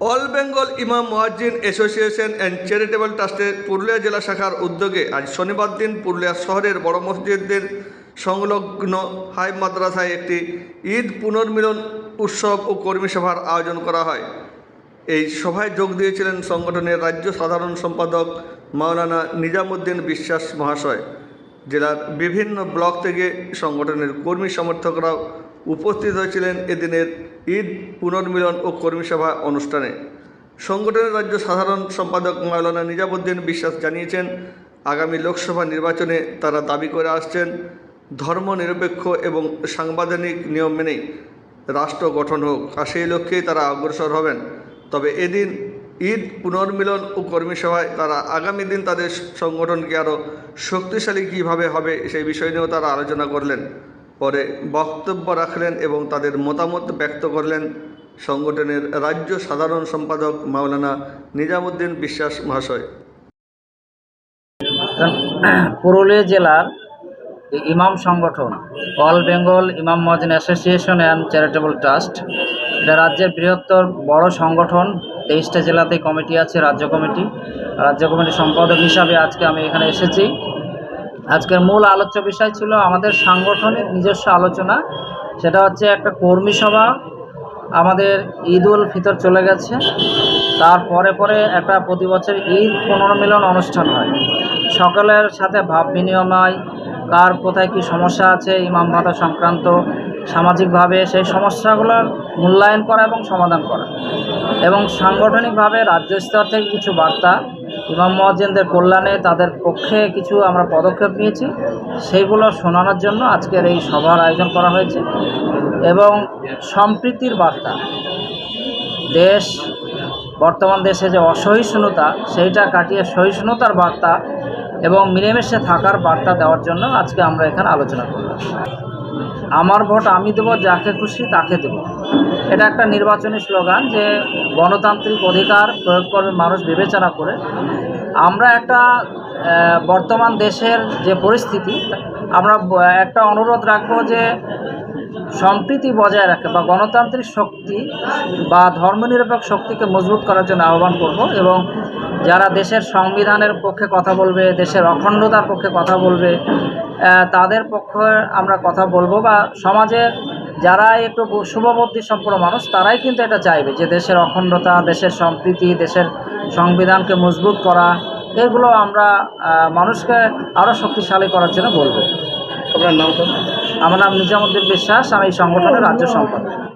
All Bengal ইমাম মুয়াজ্জিন association and charitable ট্রাস্টের পুরুলিয়া জেলা শাখার উদ্যোগে আজ শনিবার দিন পুরুলিয়া শহরের বড় মসজিদের সংলগ্ন হাই মাদ্রাসায় একটি ঈদ পুনর্মিলন উৎসব ও কর্মী সভার আয়োজন করা হয়। এই সভায় যোগ দিয়েছিলেন সংগঠনের রাজ্য সাধারণ সম্পাদক মাওলানা নিজামুদ্দিন বিশ্বাস মহাশয়। জেলার বিভিন্ন ব্লক থেকে সংগঠনের কর্মী সমর্থকরাও উপস্থিত হয়েছিলেন এদিনের ঈদ পুনর্মিলন ও কর্মী সভা অনুষ্ঠানে। সংগঠনের রাজ্য সাধারণ সম্পাদক মাওলানা নিজামুদ্দিন বিশ্বাস জানিয়েছেন, আগামী লোকসভা নির্বাচনে তারা দাবি করে আসছেন ধর্মনিরপেক্ষ এবং সাংবিধানিক নিয়ম মেনেই রাষ্ট্র গঠন হোক, আর সেই লক্ষ্যেই তারা অগ্রসর হবেন। তবে এদিন ঈদ পুনর্মিলন ও কর্মী সভায় তারা আগামী দিন তাদের সংগঠনকে আরও শক্তিশালী কীভাবে হবে সেই বিষয় নিয়েও তারা আলোচনা করলেন। পরে বক্তব্য রাখলেন এবং তাদের মতামত ব্যক্ত করলেন সংগঠনের রাজ্য সাধারণ সম্পাদক মাওলানা নিজামুদ্দিন বিশ্বাস মহাশয়। পুরুলিয়া জেলার ইমাম সংগঠন অল বেঙ্গল ইমাম মুয়াজ্জিন অ্যাসোসিয়েশন অ্যান্ড চ্যারিটেবল ট্রাস্ট, এটা রাজ্যের বৃহত্তর বড় সংগঠন। 23টা জেলাতেই কমিটি আছে, রাজ্য কমিটির সম্পাদক হিসাবে আজকে আমি এখানে এসেছি। আজকের মূল আলোচ্য বিষয় ছিল আমাদের সাংগঠনিক নিজস্ব আলোচনা, সেটা হচ্ছে একটা কর্মী সভা। আমাদের ঈদ উল ফিতর চলে গেছে, তারপরে একটা প্রতি বছর ঈদ পুনর্মিলন অনুষ্ঠান হয়। সকলের সাথে ভাব বিনিময় হয়, কার কোথায় কী সমস্যা আছে ইমাম ভাতা সংক্রান্ত, সামাজিকভাবে সেই সমস্যাগুলোর মূল্যায়ন করা এবং সমাধান করা, এবং সাংগঠনিকভাবে রাজ্য স্তর থেকে কিছু বার্তা ইমাম মুয়াজ্জিনদের কল্যাণে তাদের পক্ষে কিছু আমরা পদক্ষেপ নিয়েছি, সেইগুলো শোনানোর জন্য আজকের এই সভার আয়োজন করা হয়েছে। এবং সম্প্রীতির বার্তা, বর্তমান দেশে যে অসহিষ্ণুতা সেইটা কাটিয়ে সহিষ্ণুতার বার্তা এবং মিলেমিশে থাকার বার্তা দেওয়ার জন্য আজকে আমরা এখানে আলোচনা করলাম। আমার ভোট আমি দেব, যাকে খুশি তাকে দেব, এটা একটা নির্বাচনী স্লোগান, যে গণতান্ত্রিক অধিকার প্রয়োগ করবে মানুষ বিবেচনা করে। আমরা একটা বর্তমান দেশের যে পরিস্থিতি, আমরা একটা অনুরোধ রাখবো যে সম্প্রীতি বজায় রাখে বা গণতান্ত্রিক শক্তি বা ধর্মনিরপেক্ষ শক্তিকে মজবুত করার জন্য আহ্বান করব। এবং যারা দেশের সংবিধানের পক্ষে কথা বলবে, দেশের অখণ্ডতার পক্ষে কথা বলবে, তাদের পক্ষে আমরা কথা বলবো। বা সমাজের যারা একটু শুভবুদ্ধি সম্পন্ন মানুষ, তারাই কিন্তু এটা চাইবে যে দেশের অখণ্ডতা, দেশের সম্প্রীতি, দেশের সংবিধানকে মজবুত করা, এগুলো আমরা মানুষকে আরও শক্তিশালী করার জন্য বলবো। আপনার নাম? আমার নাম নিজামুদ্দিন বিশ্বাস, আমি এই সংগঠনের রাজ্য সম্পাদক।